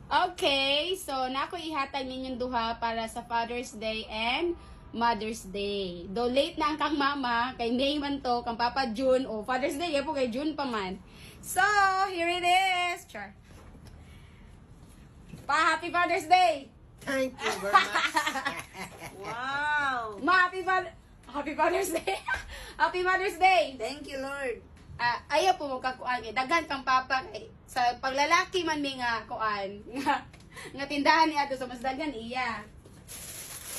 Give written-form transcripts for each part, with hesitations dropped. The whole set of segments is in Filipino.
Okay, so nako ihatag ninyong duha para sa Father's Day and Mother's Day. Do late na ang kang mama, kay May man to, kang Papa June, o Father's Day, po kay June pa man. So, here it is. Char. Pa, Happy Father's Day! Thank you very much. Wow! Ma, Happy Father's Day! Happy Mother's Day! Thank you, Lord. Ayaw po mo kakuan, daghan kang papa kay sa paglalaki man mi nga kuan nga tindahan ni ato sa mas daghan iya.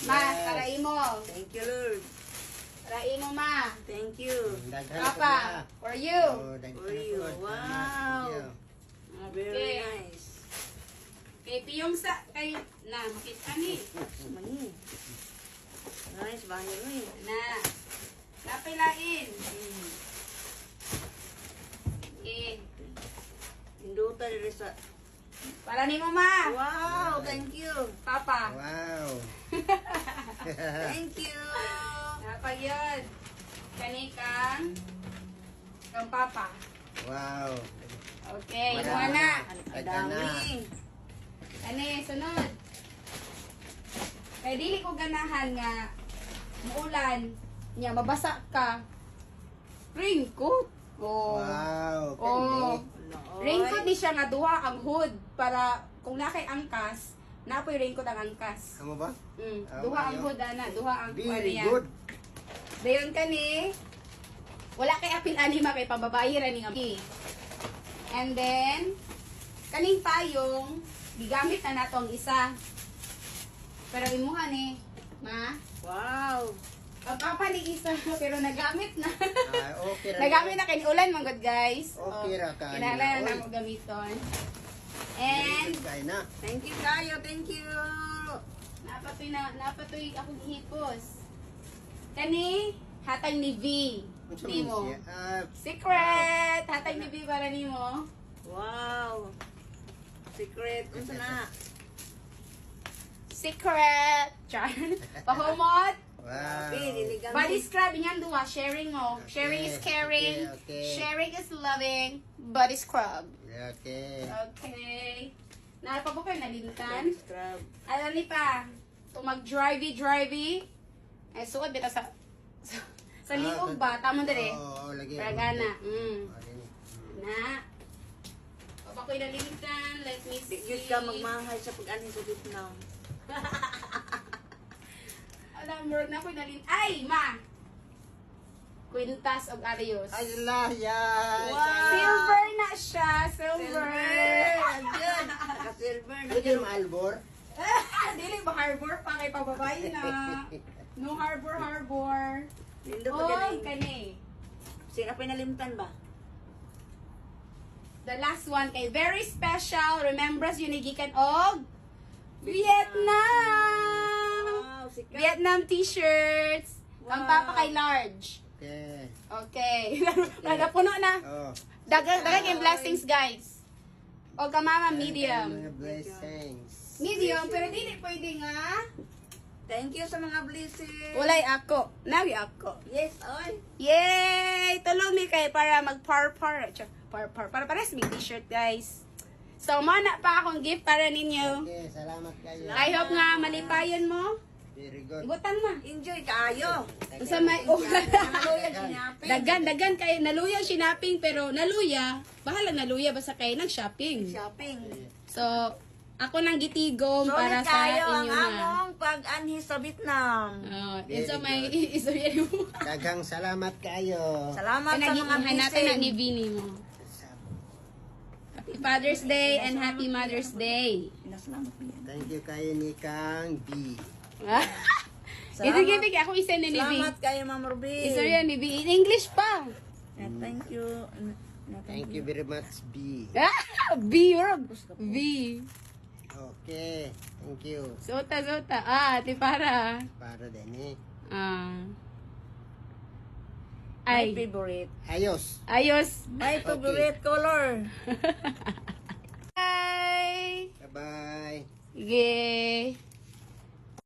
Ma, Yes. para imo. Thank you, Lord. Para imo ma. Thank you. Daghan ko Papa, na. for you. Oh, daghan For you. ko. Wow. Thank you. Very Okay. nice. Kay piyong sa kay na makita ni Mani. Nice, bahay mo eh. na. Napilain. Okay. Induta rin sa... Para nimo ma. Wow, thank you. Papa. Wow. Thank you. Napa yun. Kani kang papa. Wow. Okay, Marami. imo na. Ang Daghan na. dami. Ani, sunod. Kaya dili ko ganahan nga muulan niya, mabasa ka. Raincoat. Oh. Wow. Oh. Ganda. Raincoat ni siya nga duha ang hood para kung nakay angkas, napoy raincoat ang angkas. Amo ba? Duha ang hood ana, duha ang Very kuwan niya. good. Dayon kani wala kay apil anima kay pambabayi ra ning abi. And then kaning payong gigamit na nato ang isa. Pero imuha ni, ma. Wow. Ang papa ni isa pero nagamit na. Okay ra. Nagamit na kay ulan man god guys. Okay ra ka. Kinahanglan na Oy. mo gamiton. And Kaya na. Thank you kayo. Thank you. napatoy akong hipos. Kani hatag ni V. Unsa Nimo. man siya? Secret! Hatag ni V para nimo. Wow. Secret. Unsa na? Secret! Char. Pahumot. Wow. Okay, diligan Body scrub, yan duwa. Sharing mo. Sharing is caring. Okay. Sharing is loving. Body scrub. Okay. Okay. Napa po kayo nalintan? Scrub. Alam ni pa. Kung mag-drivey. Ay, suot bita sa liog ba? Tama dali. Oo, lagi. Pragana. Alin. Na. Papa ko'y nalintan. Let me see. Bigyan ka magmahal sa pag-anin sa Vietnam. Alam mo na ko'y nalintan. Ay, ma! Quintas of Arios. Ay, yan. Wow. Silver na siya. Silver. Ayun. Naka-silver na Pwede yun. mo albor? Dili ba harbor pa kay pababayi na. No harbor. Lindo pa Oh, dyan. kani. Sino pinalimtan ba? The last one kay very special remembrance yun gikan og Vietnam. Wow, sikat. Vietnam t-shirts. Ang Wow. papa kay large. Okay. Okay. Nagapuno na. Oh. Dagang yung blessings guys. O ka mama medium. Mga blessings. Medium pero dili pwede nga. Thank you sa mga blessings. Walay ako. Nawi ako. Yes, oy. Yay! Tulong mi kay para mag-par-par. Para pares big t-shirt, guys. So, mana pa akong gift para ninyo. Okay, salamat kayo. I hope nga malipayan mo. Very good. Ibutan mo. Enjoy kayo. Sa may Naluyan sinapin. dagan kayo. Naluya sinaping pero naluya. Bahala naluya basta kayo nag-shopping. Shopping. So, ako nang gitigom para Sulit sa kayo ang inyo na. among pag-anhi sa Vietnam. Oh, Very it's may good. istorya mo. Daghang salamat kayo. Salamat sa mga Kanagihan natin na ni blessings. Vinny mo. Happy Father's Day and Happy Mother's Day. Pinasalamat mo yan. Thank you kayo ni Kang B. Ito gibig ako isa na ni V. Salamat kayo, Ma'am Ruby. Isa yan ni V. In English pa. Thank you. Thank you very much, B. V. Rob. V. Okay. Thank you. Sota. Ati para. Para din eh. My Ay. favorite. Ayos. Ayos. My favorite color. Bye. Bye-bye. Sige.